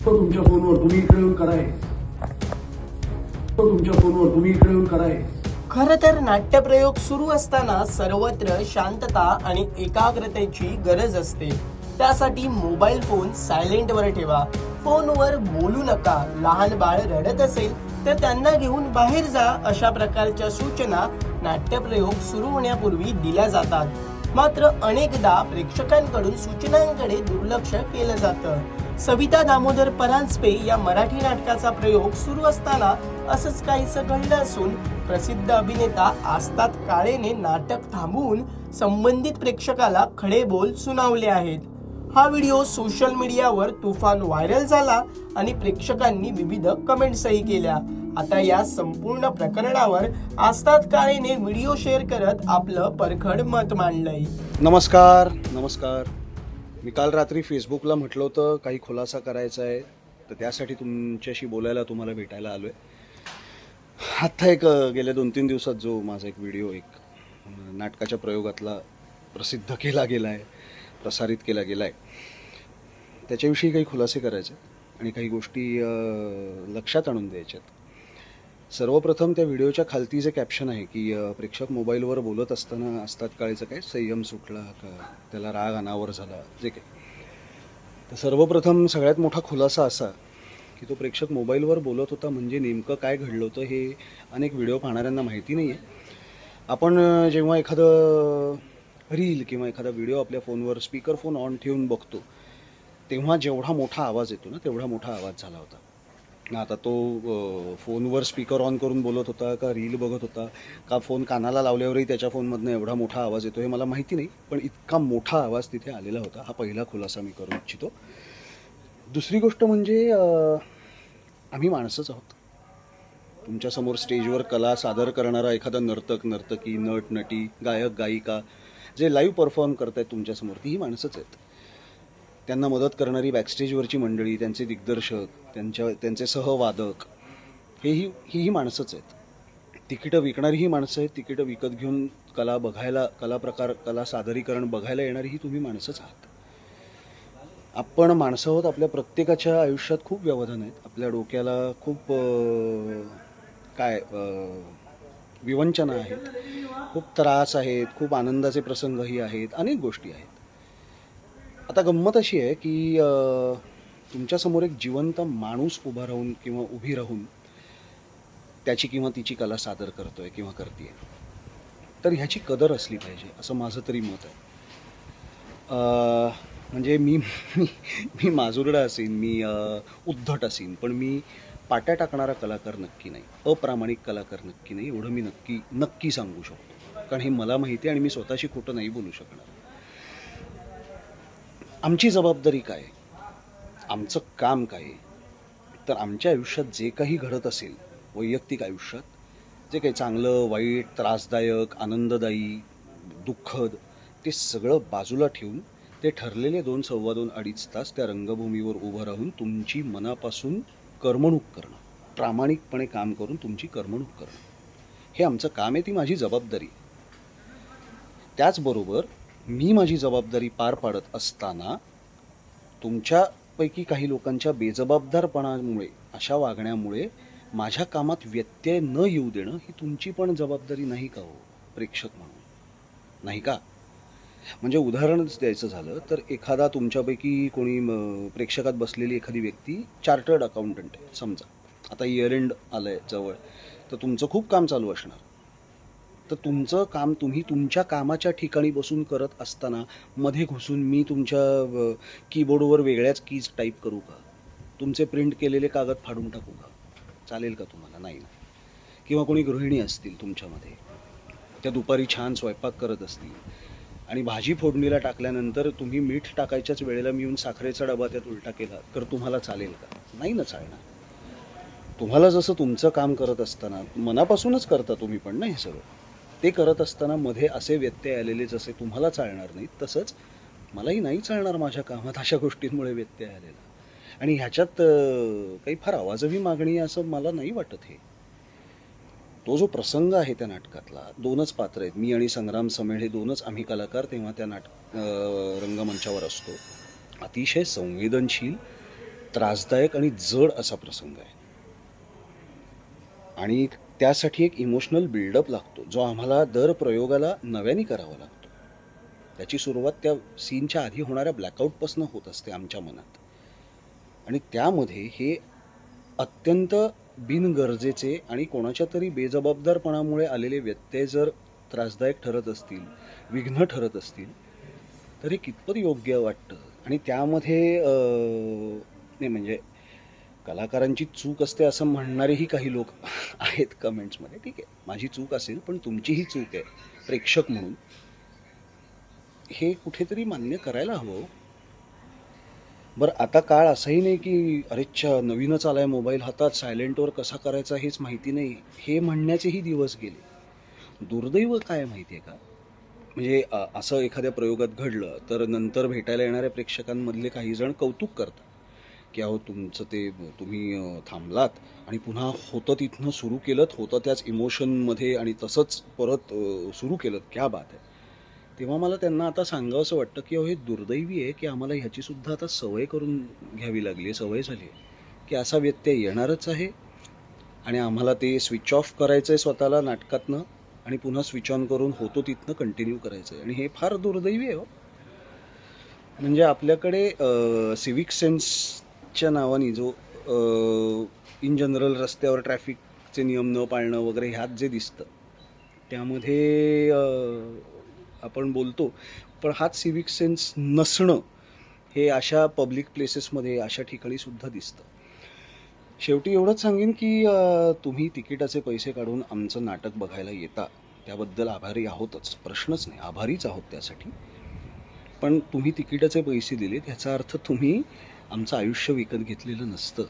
तो तुमच्या फोनवर तुम्ही इकडे येऊन कराय तो तुमच्या फोनवर तुम्ही इकडे येऊन कराय खरं तर नाट्यप्रयोग सुरू असताना सर्वत्र शांतता आणि एकाग्रतेची गरज असते. त्यासाठी मोबाईल फोन सायलेंटवर ठेवा. फोनवर बोलू नका. लहान बाळ रडत असेल तर त्यांना घेऊन बाहेर जा. अशा प्रकारच्या सूचना नाट्यप्रयोग सुरू होण्यापूर्वी दिल्या जातात. मात्र अनेकदा प्रेक्षकांकडून सूचनांकडे दुर्लक्ष केलं जातं. सविता दामोदर परांजपे या मराठी नाटकाचा प्रयोग सुरू असताना असंच काहीसं घडलं असून प्रसिद्ध अभिनेता आस्ताद काळेने नाटक थांबवून संबंधित प्रेक्षकाला खडे बोल सुनावले आहेत. हा व्हिडिओ सोशल मीडियावर तुफान व्हायरल झाला आणि प्रेक्षकांनी विविध कमेंट्सही केल्या. आता या संपूर्ण प्रकरणावर आस्ताद काळेने व्हिडिओ शेअर करत आपलं परखड मत मांडलंय. नमस्कार. मी काल रात्री फेसबुकला म्हटलं होतं काही खुलासा करायचा आहे, तर त्यासाठी तुमच्याशी बोलायला तुम्हाला भेटायला आलो आहे. आत्ता गेल्या 2-3 दिवसात जो माझा एक व्हिडिओ नाटकाच्या प्रयोगातला प्रसिद्ध केला गेला आहे, प्रसारित केला गेला आहे, त्याच्याविषयी काही खुलासे करायचे आणि काही गोष्टी लक्षात आणून द्यायच्यात. सर्वप्रथम त्या व्हिडिओच्या खालती जे कॅप्शन आहे की प्रेक्षक मोबाईलवर बोलत असताना आस्ताद काळेचा काय संयम सुटला का, त्याला राग अनावर झाला, जे काही. तर सर्वप्रथम सगळ्यात मोठा खुलासा असा की तो प्रेक्षक मोबाईलवर बोलत होता म्हणजे नेमकं काय घडलं होतं हे अनेक व्हिडिओ पाहणाऱ्यांना माहिती नाही आहे. आपण जेव्हा एखादं रील किंवा एखादा व्हिडिओ आपल्या फोनवर स्पीकर फोन ऑन ठेवून बघतो तेव्हा जेवढा मोठा आवाज येतो ना तेवढा मोठा आवाज झाला होता. आता तो फोनवर स्पीकर ऑन करून बोलत होता का रील बघत होता का फोन कानाला लावल्यावरही त्याच्या फोनमधनं एवढा मोठा आवाज येतो हे मला माहिती नाही, पण इतका मोठा आवाज तिथे आलेला होता. हा पहिला खुलासा मी करू इच्छितो. दुसरी गोष्ट म्हणजे आम्ही माणसंच आहोत. तुमच्यासमोर स्टेजवर कला सादर करणारा एखादा नर्तक नर्तकी नट नटी गायक गायिका जे लाईव्ह परफॉर्म करत आहेत तुमच्यासमोर तीही माणसंच आहेत. त्यांना मदत करणारी बॅकस्टेजवरची मंडळी, त्यांचे दिग्दर्शक, त्यांचे सहवादक हीही माणसंच आहेत. तिकीटं विकणारीही माणसं आहेत. तिकीटं विकत घेऊन कला बघायला, कला सादरीकरण बघायला येणारी ही तुम्ही माणसंच आहात. आपण माणसं आहोत. आपल्या प्रत्येकाच्या आयुष्यात खूप व्यवधान आहेत. आपल्या डोक्याला खूप विवंचना आहेत, खूप त्रास आहेत, खूप आनंदाचे प्रसंगही आहेत, अनेक गोष्टी आहेत. आता गंमत अशी आहे की तुमच्यासमोर एक जिवंत माणूस उभा राहून किंवा उभी राहून त्याची किंवा तिची कला सादर करतोय किंवा करते, तर ह्याची कदर असली पाहिजे असं माझं तरी मत आहे. म्हणजे मी माजुरडा असेन, मी उद्धट असेन, पण मी पाट्या टाकणारा कलाकार नक्की नाही, अप्रामाणिक कलाकार नक्की नाही, एवढं मी नक्की सांगू शकतो. कारण हे मला माहिती आहे आणि मी स्वतःशी खोटं नाही बोलू शकणार. आमची जबाबदारी काय, आमचं काम काय, तर आमच्या आयुष्यात जे काही घडत असेल, वैयक्तिक आयुष्यात जे काही चांगलं वाईट त्रासदायक आनंददायी दुःखद, ते सगळं बाजूला ठेवून ते ठरलेले 2 सव्वा 2 अडीच तास त्या रंगभूमीवर उभं राहून तुमची मनापासून करमणूक करणं, प्रामाणिकपणे काम करून तुमची करमणूक करणं, हे आमचं काम आहे. ती माझी जबाबदारी. त्याचबरोबर मी माझी जबाबदारी पार पाडत असताना तुमच्यापैकी काही लोकांच्या बेजबाबदारपणामुळे, अशा वागण्यामुळे माझ्या कामात व्यत्यय न येऊ देणं ही तुमची पण जबाबदारी नाही का हो, प्रेक्षक म्हणून, नाही का? म्हणजे उदाहरणच द्यायचं झालं तर एखादा तुमच्यापैकी कोणी प्रेक्षकात बसलेली एखादी व्यक्ती चार्टर्ड अकाउंटंट आहे समजा. आता इयर एंड आलं आहे जवळ, तर तुमचं खूप काम चालू असणार. तर तुमचं काम तुम्ही तुमच्या कामाच्या ठिकाणी बसून करत असताना मध्ये घुसून मी तुमच्या कीबोर्डवर वेगळ्याच कीज टाईप करू का? तुमचे प्रिंट केलेले कागद फाडून टाकू का? चालेल का तुम्हाला? नाही ना. किंवा कोणी गृहिणी असतील तुमच्यामध्ये, त्या दुपारी छान स्वयंपाक करत असतील आणि भाजी फोडणीला टाकल्यानंतर तुम्ही मीठ टाकायच्याच वेळेला मी येऊन साखरेचा डबा त्यात उलटा केला तर तुम्हाला चालेल का? नाही ना चालणार. तुम्हाला जसं तुमचं काम करत असताना मनापासूनच करता तुम्ही पण ना हे सगळं, ते करत असताना मध्ये असे व्यत्यय आलेले जसे तुम्हाला चालणार नाहीत, तसंच मलाही नाही चालणार माझ्या कामात अशा गोष्टींमुळे व्यत्यय आलेला. आणि ह्याच्यात काही फार आवाजवी मागणी असं मला नाही वाटत. हे तो जो प्रसंग आहे त्या नाटकातला, 2च पात्र आहेत, मी आणि संग्राम समेळ हे 2च आम्ही कलाकार तेव्हा त्या रंगमंचावर असतो. अतिशय संवेदनशील, त्रासदायक आणि जड असा प्रसंग आहे आणि त्यासाठी एक इमोशनल बिल्डअप लागतो जो आम्हाला दर प्रयोगाला नव्याने करावा लागतो. त्याची सुरुवात त्या सीनच्या आधी होणाऱ्या ब्लॅकआउटपासून होत असते आमच्या मनात आणि त्यामध्ये हे अत्यंत बिनगरजेचे आणि कोणाच्या तरी बेजबाबदारपणामुळे आलेले व्यत्यय जर त्रासदायक ठरत असतील, विघ्न ठरत असतील, तर हे कितपत योग्य वाटतं. आणि त्यामध्ये नाही म्हणजे कलाकारांची चूक असते असं म्हणणारेही काही लोक आहेत कमेंट्समध्ये. ठीक आहे, माझी चूक असेल, पण तुमचीही चूक आहे प्रेक्षक म्हणून, हे कुठेतरी मान्य करायला हवं. बरं, आता काळ असाही नाही की अरेच्छा नवीनच आलाय मोबाईल हातात, सायलेंटवर कसा करायचा हेच माहिती नाही, हे म्हणण्याचेही दिवस गेले. दुर्दैव काय माहिती आहे का, म्हणजे असं एखाद्या प्रयोगात घडलं तर नंतर भेटायला येणाऱ्या प्रेक्षकांमधले काही जण कौतुक करतात की अहो तुमचं ते तुम्ही थांबलात आणि पुन्हा होतं तिथनं सुरू केलं, होतं त्याच इमोशनमध्ये आणि तसंच परत सुरू केलं, क्या बात आहे. तेव्हा मला त्यांना आता सांगावं असं वाटतं की अहो हे दुर्दैवी आहे की आम्हाला ह्याचीसुद्धा आता सवय करून घ्यावी लागली आहे, सवय झाली आहे की असा व्यत्यय येणारच आहे आणि आम्हाला ते स्विच ऑफ करायचं आहे स्वतःला नाटकातनं आणि पुन्हा स्विच ऑन करून होतो तिथनं कंटिन्यू करायचं आहे. आणि हे फार दुर्दैवी आहे हो. म्हणजे आपल्याकडे सिविक सेन्सच्या नावाने जो इन जनरल रस्त्यावर ट्रॅफिकचे नियम न पाळणं वगैरे ह्यात जे दिसतं त्यामध्ये आपण बोलतो, पण हाच सिविक सेन्स नसणं हे अशा पब्लिक प्लेसेसमध्ये अशा ठिकाणी सुद्धा दिसतं. शेवटी एवढंच सांगेन की तुम्ही तिकिटाचे पैसे काढून आमचं नाटक बघायला येता त्याबद्दल आभारी आहोतच, प्रश्नच नाही, आभारीच आहोत त्यासाठी. पण तुम्ही तिकिटाचे पैसे दिले ह्याचा अर्थ तुम्ही आमचं आयुष्य विकत घेतलेलं नसतं.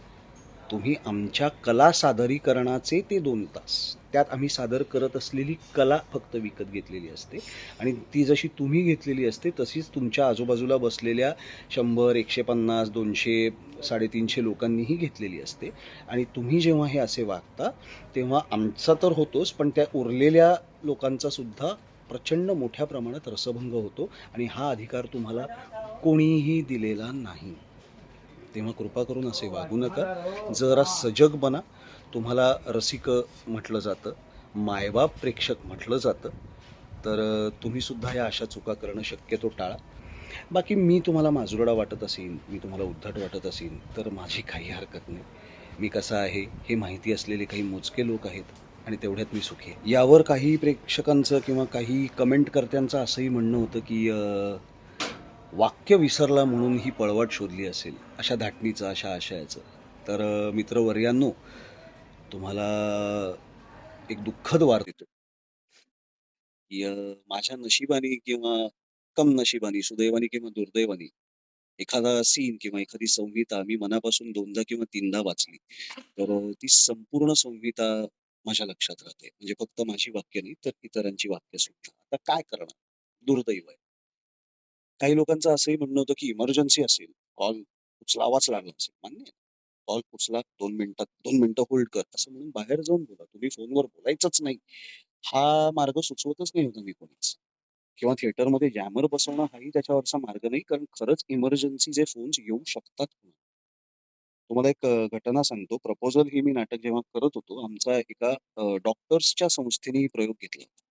तुम्ही आमच्या कला सादरीकरणाचे ते 2 तास, त्यात आम्ही सादर करत असलेली कला फक्त विकत घेतलेली असते आणि ती जशी तुम्ही घेतलेली असते तशीच तुमच्या आजूबाजूला बसलेल्या 100, 150, 200, 350 लोकांनीही घेतलेली असते. आणि तुम्ही जेव्हा हे असे वागता तेव्हा आमचा तर होतोच, पण त्या उरलेल्या लोकांचा सुद्धा प्रचंड मोठ्या प्रमाणात रसभंग होतो आणि हा अधिकार तुम्हाला कोणीही दिलेला नाही. तेव्हा कृपा करून असे वागू नका, जरा सजग बना. तुम्हाला रसिक म्हटलं जातं, मायबाप प्रेक्षक म्हटलं जातं, तर तुम्हीसुद्धा या अशा चुका करणं शक्यतो टाळा. बाकी मी तुम्हाला माजुरडा वाटत असेन, मी तुम्हाला उद्धट वाटत असेन तर माझी काही हरकत नाही. मी कसा आहे हे माहिती असलेले काही मोजके लोक आहेत आणि तेवढ्यात मी सुखी आहे. यावर काही प्रेक्षकांचं किंवा काही कमेंटकर्त्यांचं असंही म्हणणं होतं की वाक्य विसरला म्हणून ही पळवाट शोधली असेल, अशा धाटणीचं, अशा आशयाचं. तर मित्रवर्यांनो, तुम्हाला एक दुःखद वार देतो की माझ्या नशिबाने किंवा कम नशिबाने, सुदैवाने किंवा दुर्दैवाने एखादा सीन किंवा एखादी संहिता मी मनापासून 2दा किंवा 3दा वाचली तर ती संपूर्ण संहिता माझ्या लक्षात राहते. म्हणजे फक्त माझी वाक्य नाही तर इतरांची वाक्य सुद्धा. आता काय करणार, दुर्दैव आहे. काही लोकांचं असंही म्हणणं होतं की इमर्जन्सी असेल, कॉल उचलावाच लागला असेल. मान्य आहे, कॉल उचला, 2 मिनिटं होल्ड कर असं म्हणून बाहेर जाऊन बोला. तुम्ही फोनवर बोलायचंच नाही हा मार्ग सुचवतच नाही होता मी कोणीच. किंवा थिएटरमध्ये जॅमर बसवणं हाही त्याच्यावरचा मार्ग नाही, कारण खरंच इमर्जन्सीचे फोन्स येऊ शकतात. तुम्हाला एक घटना सांगतो. प्रपोजल हे मी नाटक जेव्हा करत होतो, आमचा एका डॉक्टर्सच्या संस्थेने ही प्रयोग घेतला होता.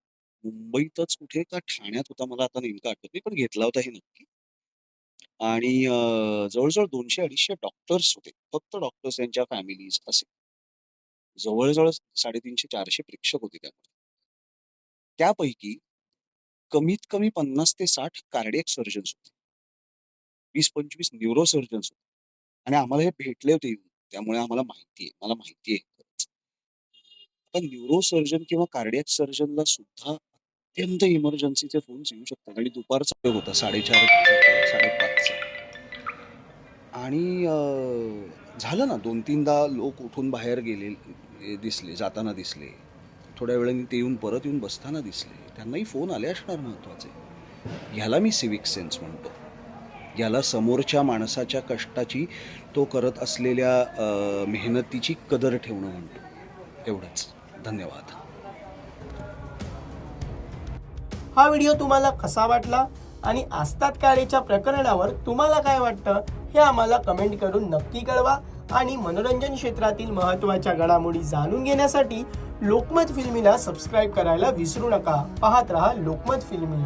मुंबईतच कुठे का ठाण्यात होता मला आता नेमकं आठवत नाही, पण घेतला होता हे नक्की. आणि जवळ-जवळ 200-250 डॉक्टर्स होते. फक्त डॉक्टर्स यांच्या फॅमिलीज असे. जवळ-जवळ 350-400 प्रेक्षक होते त्यामध्ये. त्यापैकी कमीत कमी 50 ते 60 कार्डियाक सर्जन्स होते. 20-25 न्यूरो सर्जन्स होते. आणि आम्हाला हे भेटले होते येऊन. त्यामुळे आम्हाला माहिती आहे. मला माहिती आहे खरंच. आता न्यूरो सर्जन किंवा कार्डियाक सर्जनला सुद्धा अत्यंत इमर्जन्सीचे फोन्स येऊ शकतात आणि दुपारचा प्रयोग होता 4:30 5:30चा. आणि झालं ना 2-3दा लोक उठून बाहेर गेले दिसले, जाताना दिसले. थोड्या वेळाने ते परत येऊन बसताना दिसले. त्यांनाही फोन आले असणार महत्त्वाचे. ह्याला मी सिविक सेन्स म्हणतो. याला समोरच्या माणसाच्या कष्टाची, तो करत असलेल्या मेहनतीची कदर ठेवणं म्हणतो. एवढंच. धन्यवाद. हा व्हिडिओ तुम्हाला कसा वाटला आणि आस्ताद काळेच्या प्रकरणावर तुम्हाला काय वाटतं हे आम्हाला कमेंट करून नक्की कळवा. आणि मनोरंजन क्षेत्रातील महत्त्वाच्या घडामोडी जाणून घेण्यासाठी लोकमत फिल्मीला सबस्क्राईब करायला विसरू नका. पाहत रहा लोकमत फिल्मी.